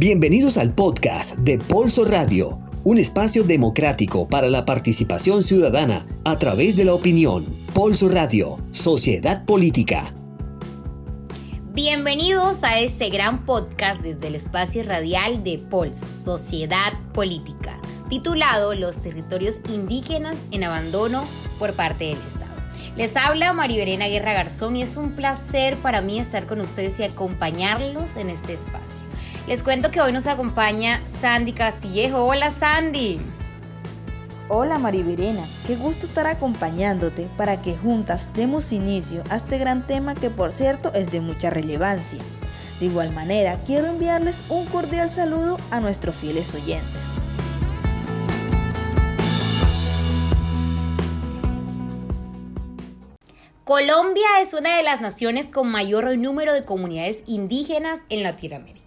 Bienvenidos al podcast de Polso Radio, un espacio democrático para la participación ciudadana a través de la opinión. Polso Radio, Sociedad Política. Bienvenidos a este gran podcast desde el espacio radial de Polso, Sociedad Política, titulado Los territorios indígenas en abandono por parte del Estado. Les habla Mariverena Guerra Garzón y es un placer para mí estar con ustedes y acompañarlos en este espacio. Les cuento que hoy nos acompaña Sandy Castillejo. Hola, Sandy. Hola, Mariverena. Qué gusto estar acompañándote para que juntas demos inicio a este gran tema que, por cierto, es de mucha relevancia. De igual manera, quiero enviarles un cordial saludo a nuestros fieles oyentes. Colombia es una de las naciones con mayor número de comunidades indígenas en Latinoamérica.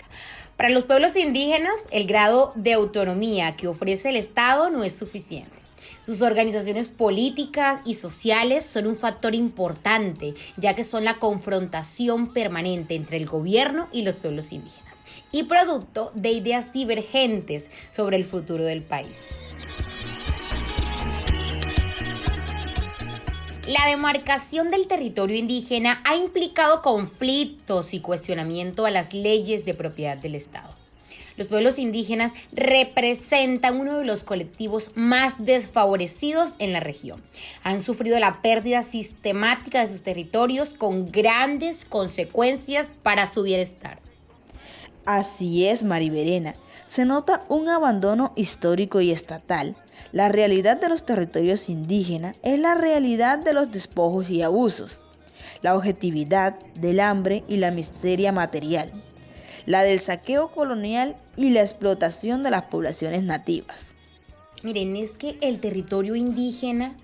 Para los pueblos indígenas, el grado de autonomía que ofrece el Estado no es suficiente. Sus organizaciones políticas y sociales son un factor importante, ya que son la confrontación permanente entre el gobierno y los pueblos indígenas, y producto de ideas divergentes sobre el futuro del país. La demarcación del territorio indígena ha implicado conflictos y cuestionamiento a las leyes de propiedad del Estado. Los pueblos indígenas representan uno de los colectivos más desfavorecidos en la región. Han sufrido la pérdida sistemática de sus territorios con grandes consecuencias para su bienestar. Así es, Mariverena. Se nota un abandono histórico y estatal. La realidad de los territorios indígenas es la realidad de los despojos y abusos, la objetividad del hambre y la miseria material, la del saqueo colonial y la explotación de las poblaciones nativas. Miren, es que el territorio indígena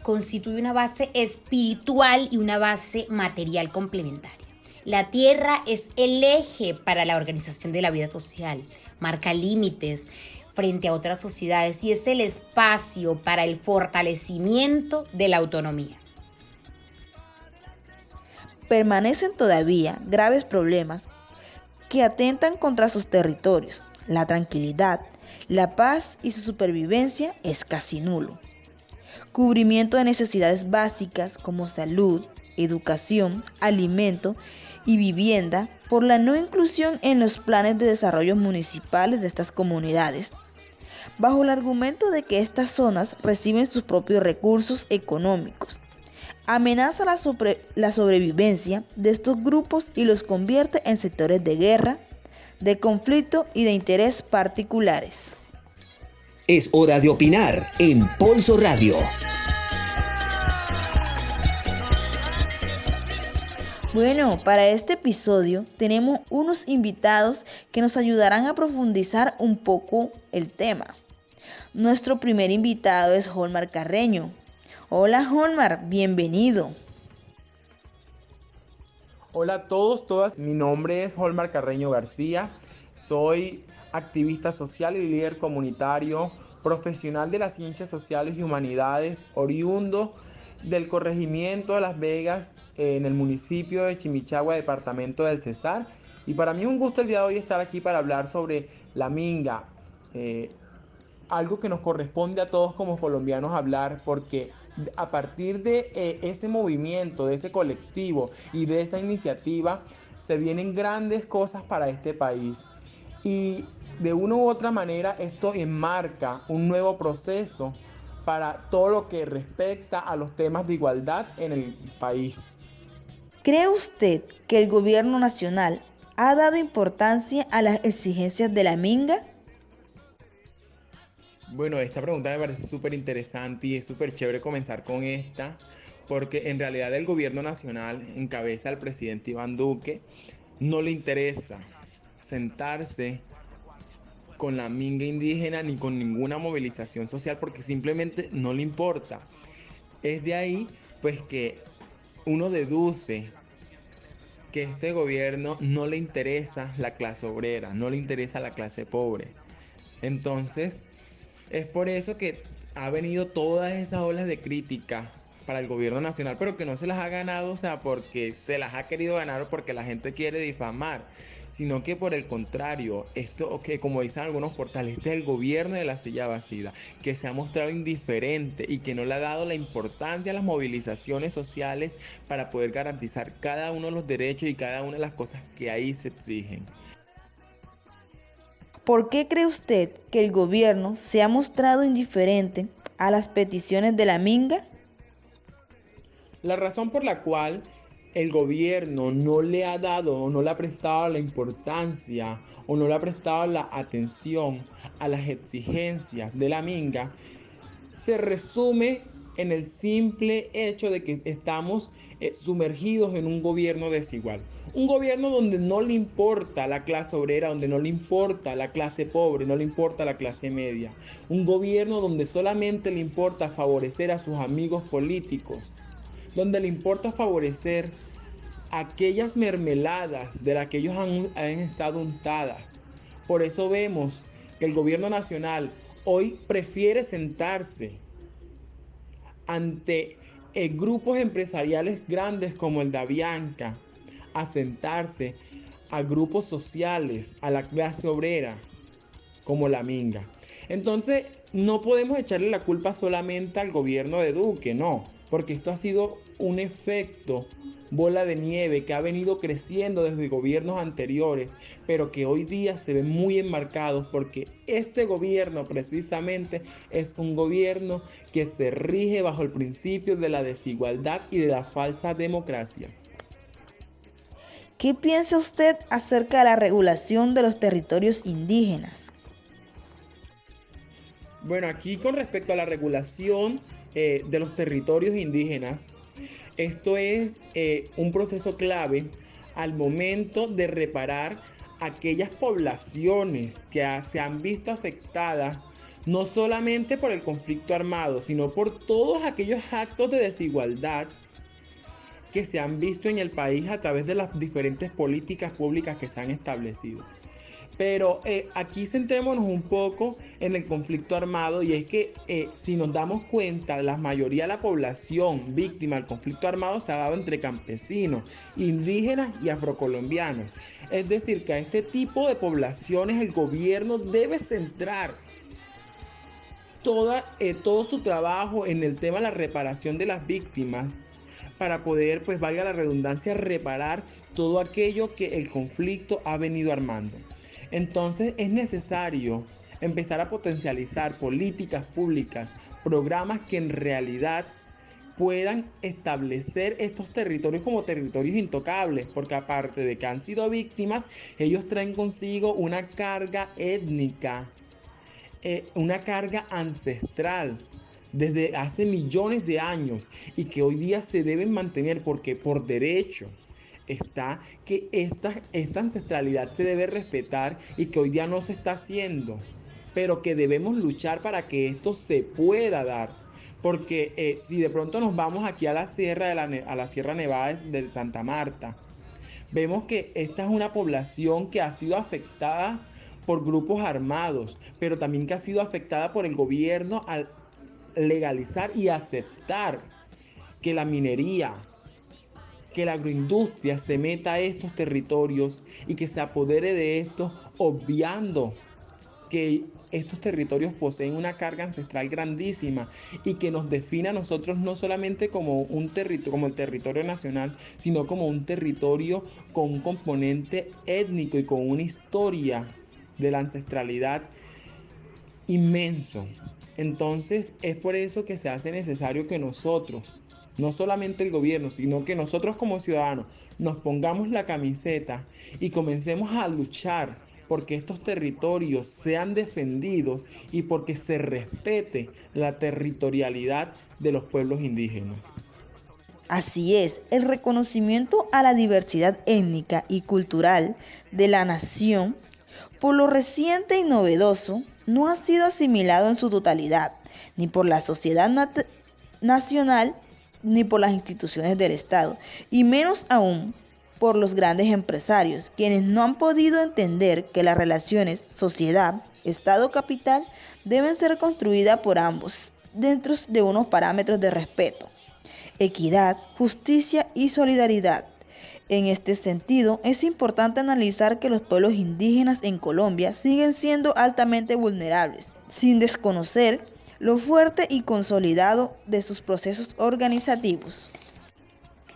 constituye una base espiritual y una base material complementaria. La tierra es el eje para la organización de la vida social, marca límites frente a otras sociedades y es el espacio para el fortalecimiento de la autonomía. Permanecen todavía graves problemas que atentan contra sus territorios. La tranquilidad, la paz y su supervivencia es casi nulo. Cubrimiento de necesidades básicas como salud, educación, alimento y vivienda por la no inclusión en los planes de desarrollo municipales de estas comunidades, bajo el argumento de que estas zonas reciben sus propios recursos económicos. Amenaza la sobrevivencia de estos grupos y los convierte en sectores de guerra, de conflicto y de interés particulares. Es hora de opinar en Polso Radio. Bueno, para este episodio tenemos unos invitados que nos ayudarán a profundizar un poco el tema. Nuestro primer invitado es Holmar Carreño. Hola Holmar, bienvenido. Hola a todos, todas. Mi nombre es Holmar Carreño García. Soy activista social y líder comunitario, profesional de las ciencias sociales y humanidades, oriundo del corregimiento de Las Vegas en el municipio de Chimichagua, departamento del Cesar. Y para mí es un gusto el día de hoy estar aquí para hablar sobre la minga, algo que nos corresponde a todos como colombianos hablar, porque a partir de ese movimiento, de ese colectivo y de esa iniciativa se vienen grandes cosas para este país. Y de una u otra manera esto enmarca un nuevo proceso para todo lo que respecta a los temas de igualdad en el país. ¿Cree usted que el gobierno nacional ha dado importancia a las exigencias de la minga? Bueno, esta pregunta me parece súper interesante y es súper chévere comenzar con esta, porque en realidad el gobierno nacional, en cabeza del presidente Iván Duque, no le interesa sentarse con la minga indígena ni con ninguna movilización social porque simplemente no le importa. Es de ahí pues que uno deduce que este gobierno no le interesa la clase obrera, no le interesa la clase pobre. Entonces es por eso que ha venido todas esas olas de crítica para el gobierno nacional, pero que no se las ha ganado, o sea, porque se las ha querido ganar o porque la gente quiere difamar, sino que por el contrario, esto que como dicen algunos portales, este es el gobierno de la silla vacía, que se ha mostrado indiferente y que no le ha dado la importancia a las movilizaciones sociales para poder garantizar cada uno de los derechos y cada una de las cosas que ahí se exigen. ¿Por qué cree usted que el gobierno se ha mostrado indiferente a las peticiones de la Minga? La razón por la cual el gobierno no le ha dado o no le ha prestado la importancia o no le ha prestado la atención a las exigencias de la Minga se resume en el simple hecho de que estamos sumergidos en un gobierno desigual. Un gobierno donde no le importa la clase obrera, donde no le importa la clase pobre, no le importa la clase media. Un gobierno donde solamente le importa favorecer a sus amigos políticos, donde le importa favorecer aquellas mermeladas de las que ellos han estado untadas. Por eso vemos que el gobierno nacional hoy prefiere sentarse ante grupos empresariales grandes como el de Avianca, a sentarse a grupos sociales, a la clase obrera como la Minga. Entonces, no podemos echarle la culpa solamente al gobierno de Duque, no, porque esto ha sido un efecto bola de nieve que ha venido creciendo desde gobiernos anteriores, pero que hoy día se ven muy enmarcados porque este gobierno precisamente es un gobierno que se rige bajo el principio de la desigualdad y de la falsa democracia. ¿Qué piensa usted acerca de la regulación de los territorios indígenas? Bueno, aquí con respecto a la regulación de los territorios indígenas, esto es un proceso clave al momento de reparar aquellas poblaciones que se han visto afectadas no solamente por el conflicto armado, sino por todos aquellos actos de desigualdad que se han visto en el país a través de las diferentes políticas públicas que se han establecido. Pero aquí centrémonos un poco en el conflicto armado, y es que si nos damos cuenta, la mayoría de la población víctima del conflicto armado se ha dado entre campesinos, indígenas y afrocolombianos. Es decir, que a este tipo de poblaciones el gobierno debe centrar todo su trabajo en el tema de la reparación de las víctimas, para poder, pues valga la redundancia, reparar todo aquello que el conflicto ha venido armando. Entonces es necesario empezar a potencializar políticas públicas, programas que en realidad puedan establecer estos territorios como territorios intocables, porque aparte de que han sido víctimas, ellos traen consigo una carga étnica, una carga ancestral desde hace millones de años y que hoy día se deben mantener porque por derecho está que esta ancestralidad se debe respetar y que hoy día no se está haciendo, pero que debemos luchar para que esto se pueda dar. Porque si de pronto nos vamos aquí a la Sierra Nevada de Santa Marta, vemos que esta es una población que ha sido afectada por grupos armados, pero también que ha sido afectada por el gobierno al legalizar y aceptar que la minería, que la agroindustria se meta a estos territorios y que se apodere de estos, obviando que estos territorios poseen una carga ancestral grandísima y que nos define a nosotros no solamente como un territorio, como el territorio nacional, sino como un territorio con un componente étnico y con una historia de la ancestralidad inmenso. Entonces es por eso que se hace necesario que nosotros, no solamente el gobierno, sino que nosotros como ciudadanos nos pongamos la camiseta y comencemos a luchar porque estos territorios sean defendidos y porque se respete la territorialidad de los pueblos indígenas. Así es, el reconocimiento a la diversidad étnica y cultural de la nación, por lo reciente y novedoso, no ha sido asimilado en su totalidad, ni por la sociedad nacional, ni por las instituciones del Estado, y menos aún por los grandes empresarios, quienes no han podido entender que las relaciones sociedad, Estado, capital deben ser construidas por ambos dentro de unos parámetros de respeto, equidad, justicia y solidaridad. En este sentido, es importante analizar que los pueblos indígenas en Colombia siguen siendo altamente vulnerables, sin desconocer lo fuerte y consolidado de sus procesos organizativos.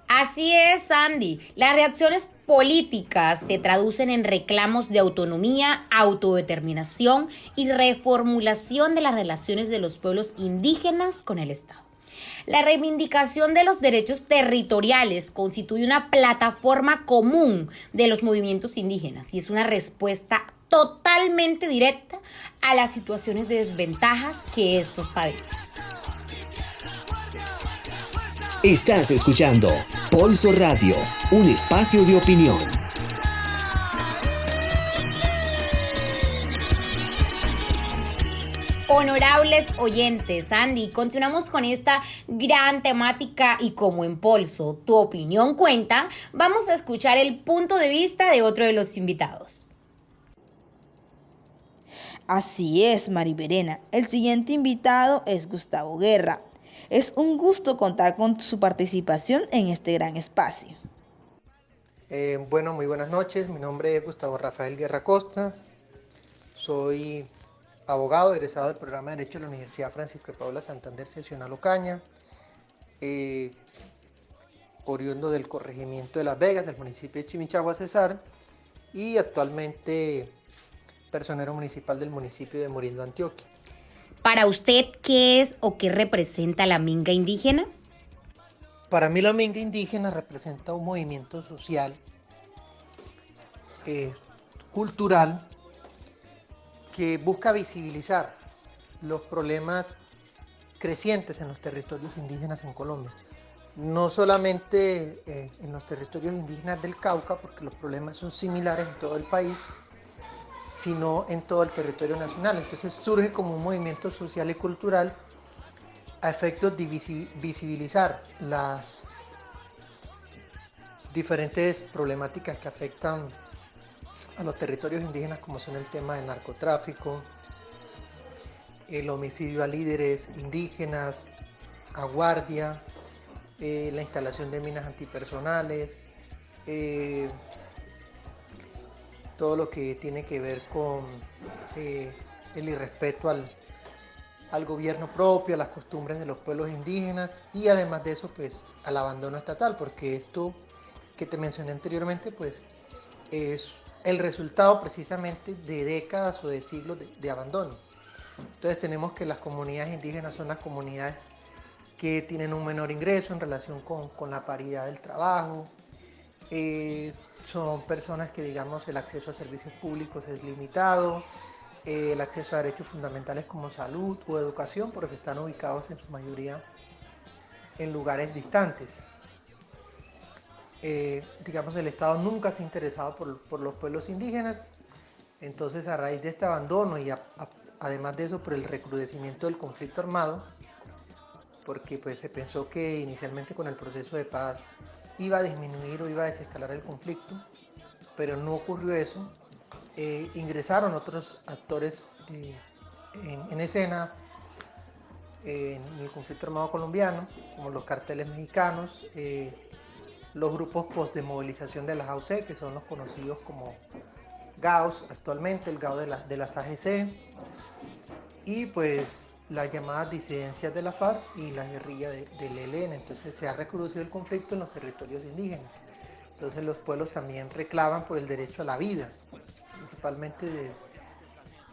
Así es, Sandy. Las reacciones políticas se traducen en reclamos de autonomía, autodeterminación y reformulación de las relaciones de los pueblos indígenas con el Estado. La reivindicación de los derechos territoriales constituye una plataforma común de los movimientos indígenas y es una respuesta totalmente directa a las situaciones de desventajas que estos padecen. Estás escuchando Pulso Radio, un espacio de opinión. Honorables oyentes, Andy, continuamos con esta gran temática y como en Pulso, tu opinión cuenta, vamos a escuchar el punto de vista de otro de los invitados. Así es, Mari Verena. El siguiente invitado es Gustavo Guerra. Es un gusto contar con su participación en este gran espacio. Muy buenas noches. Mi nombre es Gustavo Rafael Guerra Costa. Soy abogado egresado del programa de Derecho de la Universidad Francisco de Paula Santander, seccional Ocaña, oriundo del corregimiento de Las Vegas, del municipio de Chimichagua, Cesar, y actualmente personero municipal del municipio de Murindo, Antioquia. Para usted, ¿qué es o qué representa la minga indígena? Para mí la minga indígena representa un movimiento social, cultural, que busca visibilizar los problemas crecientes en los territorios indígenas en Colombia. No solamente en los territorios indígenas del Cauca, porque los problemas son similares en todo el país, sino en todo el territorio nacional. Entonces surge como un movimiento social y cultural a efectos de visibilizar las diferentes problemáticas que afectan a los territorios indígenas, como son el tema del narcotráfico, el homicidio a líderes indígenas, a guardia, la instalación de minas antipersonales, todo lo que tiene que ver con el irrespeto al gobierno propio, a las costumbres de los pueblos indígenas y además de eso pues al abandono estatal, porque esto que te mencioné anteriormente pues es el resultado precisamente de décadas o de siglos de abandono. Entonces tenemos que las comunidades indígenas son las comunidades que tienen un menor ingreso en relación con la paridad del trabajo, son personas que digamos el acceso a servicios públicos es limitado, el acceso a derechos fundamentales como salud o educación, porque están ubicados en su mayoría en lugares distantes. Digamos el Estado nunca se ha interesado por los pueblos indígenas, entonces a raíz de este abandono y además de eso por el recrudecimiento del conflicto armado, porque pues se pensó que inicialmente con el proceso de paz iba a disminuir o iba a desescalar el conflicto, pero no ocurrió eso. Ingresaron otros actores en escena en el conflicto armado colombiano, como los carteles mexicanos, los grupos post de movilización de las AUC, que son los conocidos como GAOs actualmente, el GAO de las AGC, y pues las llamadas disidencias de la FARC y la guerrilla del ELN. Entonces se ha recrudecido el conflicto en los territorios indígenas. Entonces los pueblos también reclaman por el derecho a la vida, principalmente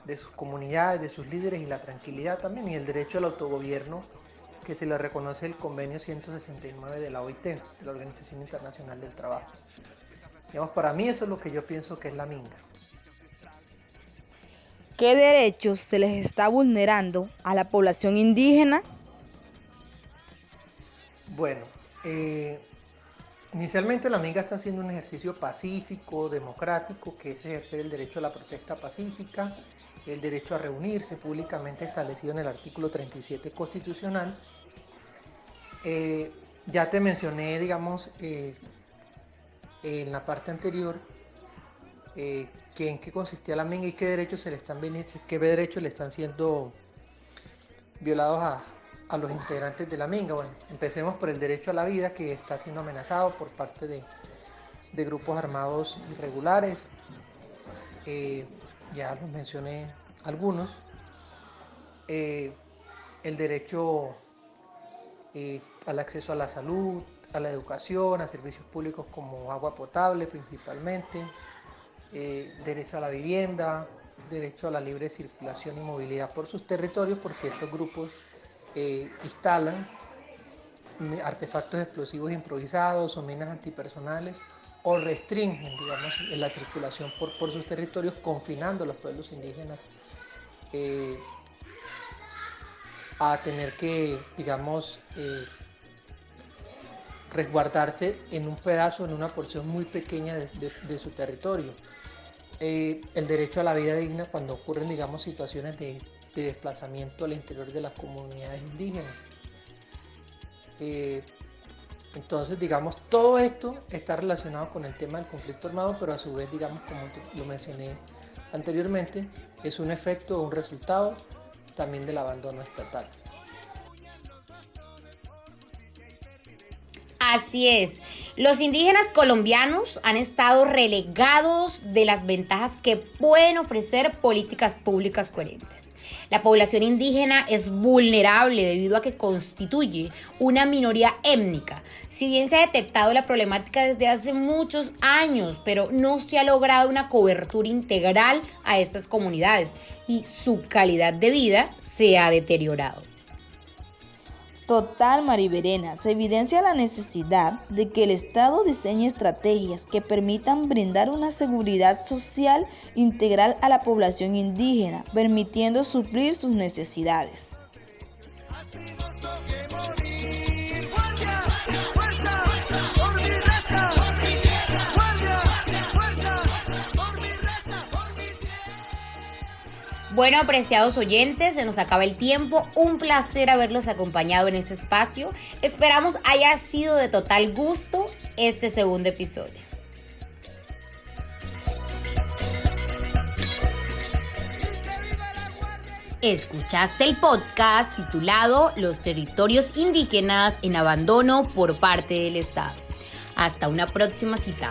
de sus comunidades, de sus líderes, y la tranquilidad también, y el derecho al autogobierno que se le reconoce el convenio 169 de la OIT, de la Organización Internacional del Trabajo. Digamos, para mí eso es lo que yo pienso que es la minga. ¿Qué derechos se les está vulnerando a la población indígena? Bueno, inicialmente la minga está haciendo un ejercicio pacífico, democrático, que es ejercer el derecho a la protesta pacífica, el derecho a reunirse públicamente establecido en el artículo 37 constitucional. Ya te mencioné, digamos, en la parte anterior, que en qué consistía la minga y qué derechos le están siendo violados a los integrantes de la Minga. Bueno, empecemos por el derecho a la vida, que está siendo amenazado por parte de grupos armados irregulares. Ya los mencioné algunos. El derecho al acceso a la salud, a la educación, a servicios públicos como agua potable principalmente, derecho a la vivienda, derecho a la libre circulación y movilidad por sus territorios, porque estos grupos instalan artefactos explosivos improvisados o minas antipersonales, o restringen, digamos, la circulación por sus territorios, confinando a los pueblos indígenas a tener que, digamos, resguardarse en un pedazo, en una porción muy pequeña de su territorio. El derecho a la vida digna cuando ocurren, digamos, situaciones de desplazamiento al interior de las comunidades indígenas. Entonces, digamos, todo esto está relacionado con el tema del conflicto armado, pero a su vez, digamos, como lo mencioné anteriormente, es un efecto o un resultado también del abandono estatal. Así es, los indígenas colombianos han estado relegados de las ventajas que pueden ofrecer políticas públicas coherentes. La población indígena es vulnerable debido a que constituye una minoría étnica. Si bien se ha detectado la problemática desde hace muchos años, pero no se ha logrado una cobertura integral a estas comunidades y su calidad de vida se ha deteriorado. Total, Mariverena, se evidencia la necesidad de que el Estado diseñe estrategias que permitan brindar una seguridad social integral a la población indígena, permitiendo suplir sus necesidades. Bueno, apreciados oyentes, se nos acaba el tiempo. Un placer haberlos acompañado en este espacio. Esperamos haya sido de total gusto este segundo episodio. Escuchaste el podcast titulado Los territorios indígenas en abandono por parte del Estado. Hasta una próxima cita.